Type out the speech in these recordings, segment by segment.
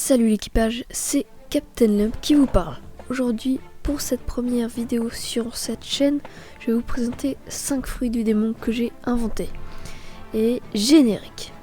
Salut l'équipage, c'est Captain Lump qui vous parle. Aujourd'hui, pour cette première vidéo sur cette chaîne, je vais vous présenter 5 fruits du démon que j'ai inventés. Et générique.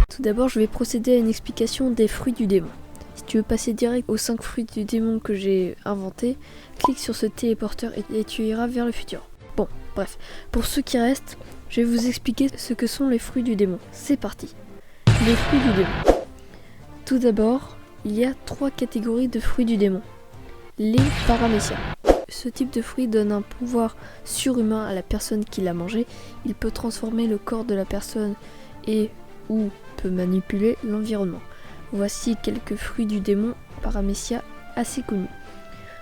Tout d'abord, je vais procéder à une explication des fruits du démon. Si tu veux passer direct aux 5 fruits du démon que j'ai inventés, clique sur ce téléporteur et tu iras vers le futur. Bon, bref, pour ceux qui restent, je vais vous expliquer ce que sont les fruits du démon. C'est parti. Les fruits du démon. Tout d'abord, il y a 3 catégories de fruits du démon. Les paramécias. Ce type de fruit donne un pouvoir surhumain à la personne qui l'a mangé. Il peut transformer le corps de la personne et ou peut manipuler l'environnement. Voici quelques fruits du démon paramécia assez connus.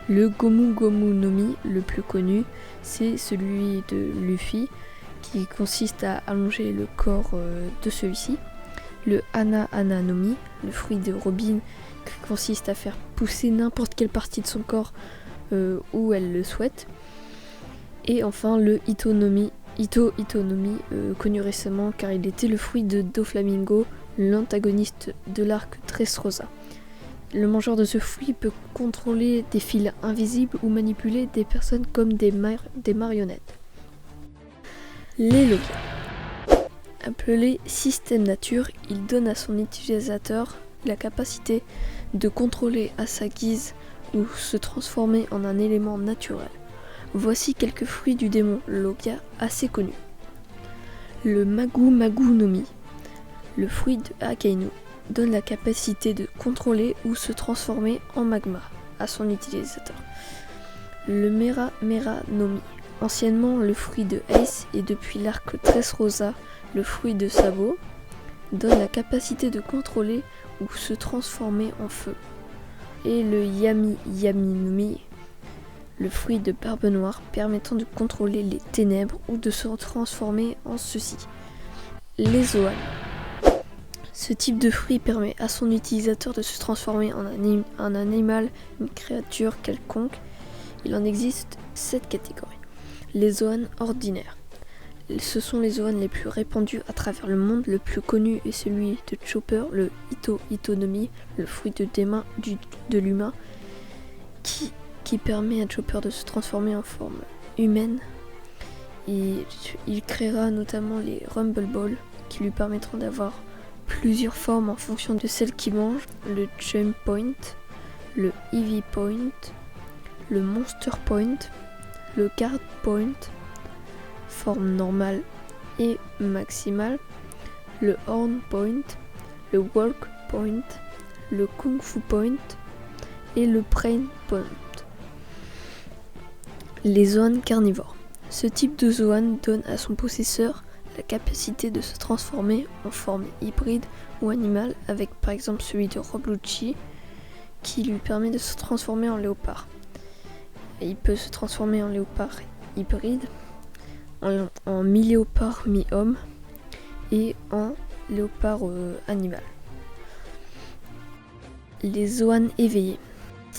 Le Gomu Gomu no Mi, le plus connu, c'est celui de Luffy, qui consiste à allonger le corps de celui-ci. Le Hana Hana no Mi, le fruit de Robin, qui consiste à faire pousser n'importe quelle partie de son corps où elle le souhaite. Et enfin le Ito no Mi, connu récemment car il était le fruit de Doflamingo, l'antagoniste de l'arc Dressrosa. Le mangeur de ce fruit peut contrôler des fils invisibles ou manipuler des personnes comme des marionnettes. Les Logia. Appelé système nature, il donne à son utilisateur la capacité de contrôler à sa guise ou se transformer en un élément naturel. Voici quelques fruits du démon Logia assez connus. Le Magu Magu no Mi, le fruit de Akainu, donne la capacité de contrôler ou se transformer en magma à son utilisateur. Le Mera Mera no Mi, anciennement le fruit de Ace et depuis l'arc Dressrosa, le fruit de Sabo, donne la capacité de contrôler ou se transformer en feu. Et le Yami Yami no Mi, le fruit de Barbe Noire permettant de contrôler les ténèbres ou de se transformer en ceux-ci. Les Zoan. Ce type de fruit permet à son utilisateur de se transformer en un animal, une créature quelconque. Il en existe 7 catégories. Les Zoan ordinaires. Ce sont les Zoan les plus répandus à travers le monde. Le plus connu est celui de Chopper, le Ito no Mi, le fruit de l'humain, qui permet à Chopper de se transformer en forme humaine. Et il créera notamment les Rumble Balls qui lui permettront d'avoir plusieurs formes en fonction de celle qu'il mange. Le Jump Point, le Eevee Point, le Monster Point, le Guard Point, forme normale et maximale, le Horn Point, le Walk Point, le Kung Fu Point et le Brain Point. Les Zoan carnivores. Ce type de Zoan donne à son possesseur la capacité de se transformer en forme hybride ou animale, avec par exemple celui de Roblucci qui lui permet de se transformer en léopard. Et il peut se transformer en léopard hybride, en mi-léopard mi-homme et en léopard animal. Les Zoan éveillés.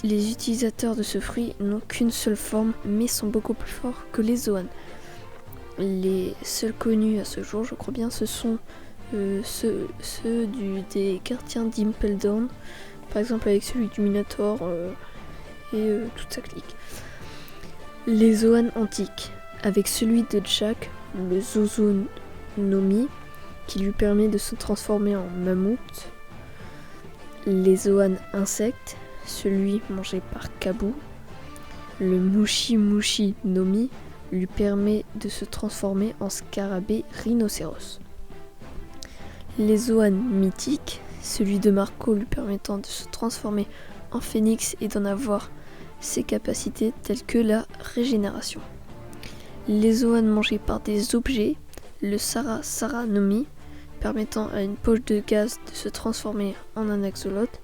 Les utilisateurs de ce fruit n'ont qu'une seule forme mais sont beaucoup plus forts que les Zoan. Les seuls connus à ce jour, je crois bien, ce sont ceux des gardiens d'Impel Down, par exemple avec celui du Minotaur et toute sa clique. Les Zoan antiques, avec celui de Jack, le Zozo no Mi, qui lui permet de se transformer en mammouth. Les Zoan insectes, celui mangé par Kabu. Le Mushi Mushi no Mi lui permet de se transformer en scarabée rhinocéros. Les Zoan mythiques, celui de Marco lui permettant de se transformer en phénix et d'en avoir ses capacités telles que la régénération. Les Zoan mangés par des objets, le Sara Sara no Mi, permettant à une poche de gaz de se transformer en un axolote.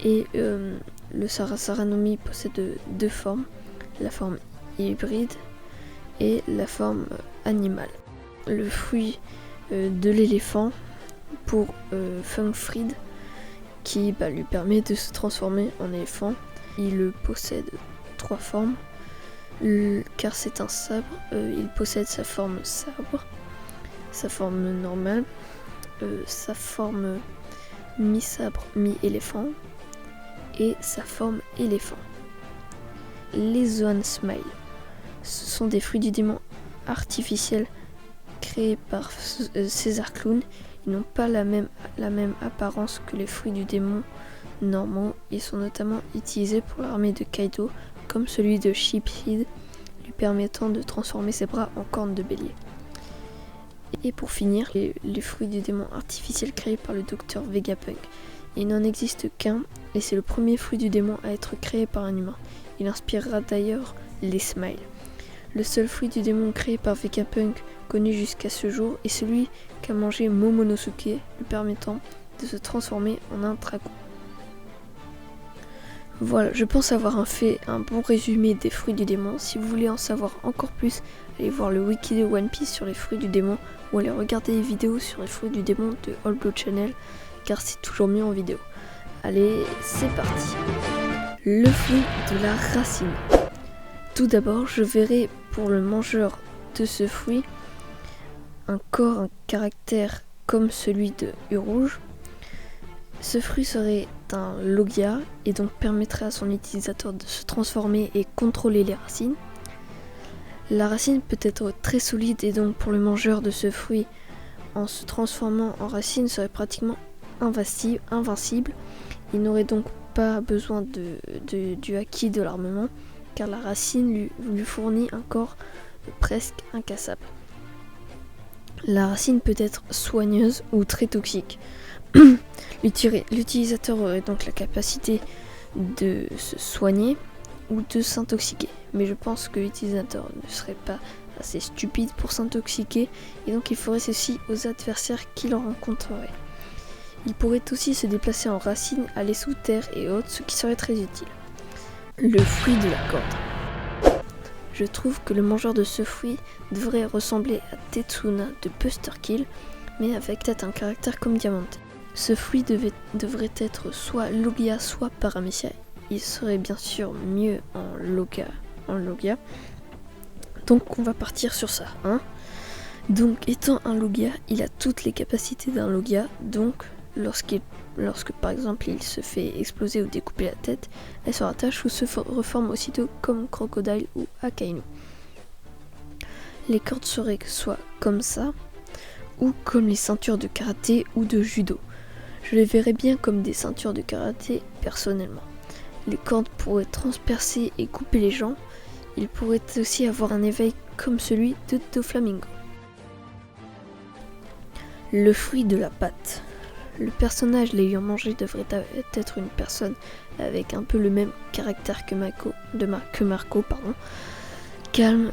Et le Sara Sara no Mi possède 2 formes, la forme hybride et la forme animale. Le fruit de l'éléphant pour Fungfried qui lui permet de se transformer en éléphant. Il possède 3 formes, car c'est un sabre. Il possède sa forme sabre, sa forme normale, sa forme mi-sabre, mi-éléphant et sa forme éléphant. Les Zoan Smile, ce sont des fruits du démon artificiels créés par César Clown. Ils n'ont pas la même apparence que les fruits du démon normaux. Ils sont notamment utilisés pour l'armée de Kaido, comme celui de Sheephead, lui permettant de transformer ses bras en cornes de bélier. Et pour finir, les fruits du démon artificiels créés par le docteur Vegapunk. Il n'en existe qu'un, et c'est le premier fruit du démon à être créé par un humain. Il inspirera d'ailleurs les Smiles. Le seul fruit du démon créé par Vegapunk connu jusqu'à ce jour est celui qu'a mangé Momonosuke, lui permettant de se transformer en un dragon. Voilà, je pense avoir fait un bon résumé des fruits du démon. Si vous voulez en savoir encore plus, allez voir le wiki de One Piece sur les fruits du démon ou allez regarder les vidéos sur les fruits du démon de All Blue Channel, car c'est toujours mieux en vidéo. Allez, c'est parti. Le fruit de la racine. Tout d'abord, je verrai pour le mangeur de ce fruit un caractère comme celui de Urouge. Ce fruit serait un Logia et donc permettrait à son utilisateur de se transformer et contrôler les racines. La racine peut être très solide et donc pour le mangeur de ce fruit, en se transformant en racine, serait pratiquement invincible. Il n'aurait donc pas besoin du haki de l'armement, car la racine lui fournit un corps presque incassable. La racine peut être soigneuse ou très toxique. L'utilisateur aurait donc la capacité de se soigner ou de s'intoxiquer. Mais je pense que l'utilisateur ne serait pas assez stupide pour s'intoxiquer et donc il ferait ceci aux adversaires qu'il rencontrerait. Il pourrait aussi se déplacer en racine, aller sous terre et autres, ce qui serait très utile. Le fruit de la corde. Je trouve que le mangeur de ce fruit devrait ressembler à Tetsuna de Buster Kill, mais avec peut-être un caractère comme Diamante. Ce fruit devrait être soit Logia, soit Paramecia. Il serait bien sûr mieux en Logia. Donc on va partir sur ça. Donc étant un Logia, il a toutes les capacités d'un Logia. Donc lorsque par exemple il se fait exploser ou découper la tête, elle se rattache ou se reforme aussitôt comme Crocodile ou Akainu. Les cordes seraient soit comme ça, ou comme les ceintures de karaté ou de judo. Je les verrais bien comme des ceintures de karaté personnellement. Les cordes pourraient transpercer et couper les gens. Il pourrait aussi avoir un éveil comme celui de Doflamingo. Le fruit de la pâte. Le personnage l'ayant mangé devrait être une personne avec un peu le même caractère que Marco. Calme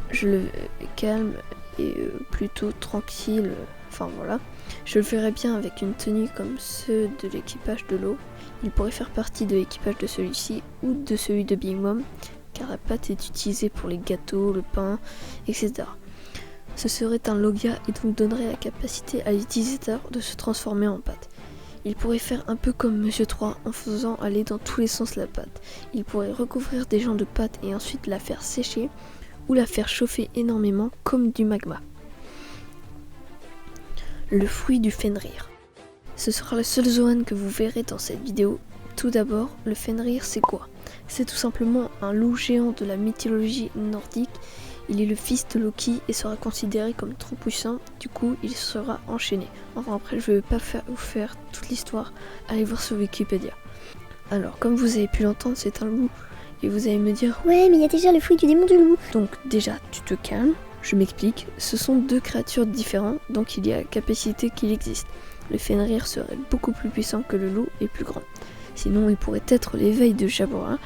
et plutôt tranquille. Enfin voilà. Je le verrais bien avec une tenue comme ceux de l'équipage de l'eau. Il pourrait faire partie de l'équipage de celui-ci ou de celui de Big Mom, car la pâte est utilisée pour les gâteaux, le pain, etc. Ce serait un Logia et donc donnerait la capacité à l'utilisateur de se transformer en pâte. Il pourrait faire un peu comme Monsieur 3 en faisant aller dans tous les sens la pâte. Il pourrait recouvrir des gens de pâte et ensuite la faire sécher ou la faire chauffer énormément comme du magma. Le fruit du Fenrir. Ce sera le seul Zoan que vous verrez dans cette vidéo. Tout d'abord, le Fenrir c'est quoi? C'est tout simplement un loup géant de la mythologie nordique. Il est le fils de Loki et sera considéré comme trop puissant, du coup il sera enchaîné. Enfin après je ne vais pas vous faire toute l'histoire, allez voir sur Wikipédia. Alors comme vous avez pu l'entendre, c'est un loup et vous allez me dire ouais mais il y a déjà le fruit du démon du loup. Donc déjà tu te calmes, je m'explique, ce sont deux créatures différentes donc il y a la capacité qu'il existe. Le Fenrir serait beaucoup plus puissant que le loup et plus grand. Sinon il pourrait être l'éveil de Jabora,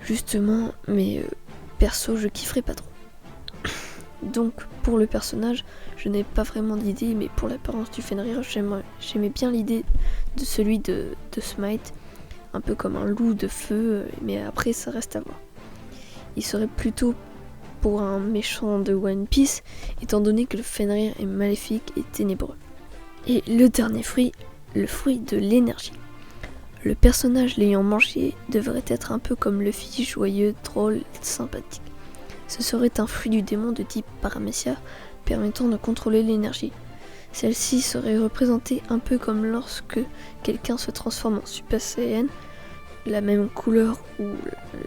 justement, mais perso je kifferais pas trop. Donc pour le personnage, je n'ai pas vraiment d'idée, mais pour l'apparence du Fenrir, j'aimais bien l'idée de celui de Smite, un peu comme un loup de feu, mais après ça reste à voir. Il serait plutôt pour un méchant de One Piece, étant donné que le Fenrir est maléfique et ténébreux. Et le dernier fruit, le fruit de l'énergie. Le personnage l'ayant mangé devrait être un peu comme Luffy, joyeux, drôle, sympathique. Ce serait un fruit du démon de type Paramecia, permettant de contrôler l'énergie. Celle-ci serait représentée un peu comme lorsque quelqu'un se transforme en Super Saiyan, la même couleur ou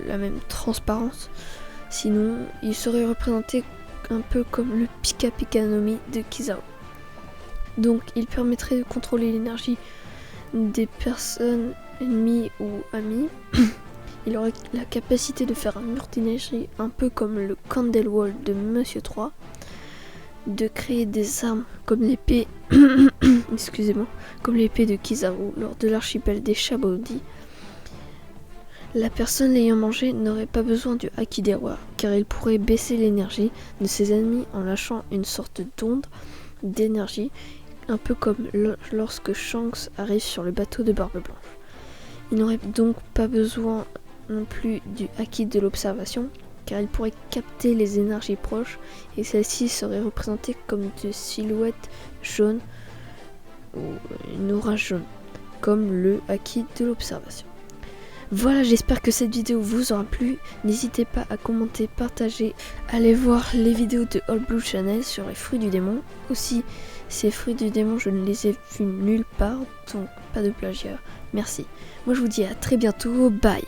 la même transparence. Sinon, il serait représenté un peu comme le Pika Pika no Mi de Kizaru. Donc, il permettrait de contrôler l'énergie des personnes ennemies ou amies. Il aurait la capacité de faire un mur d'énergie un peu comme le Candle Wall de Monsieur 3, de créer des armes comme l'épée comme l'épée de Kizaru lors de l'archipel des Shabaudi. La personne l'ayant mangé n'aurait pas besoin du Haki des rois, car il pourrait baisser l'énergie de ses ennemis en lâchant une sorte d'onde d'énergie, un peu comme lorsque Shanks arrive sur le bateau de Barbe Blanche. Il n'aurait donc pas besoin non plus du Haki de l'observation, car il pourrait capter les énergies proches et celles-ci seraient représentées comme des silhouettes jaunes ou une aura jaune, comme le Haki de l'observation. Voilà, j'espère que cette vidéo vous aura plu. N'hésitez pas à commenter, partager. Allez voir les vidéos de All Blue Channel sur les fruits du démon. Aussi, ces fruits du démon, je ne les ai vus nulle part, donc pas de plagiat. Merci. Moi, je vous dis à très bientôt. Bye.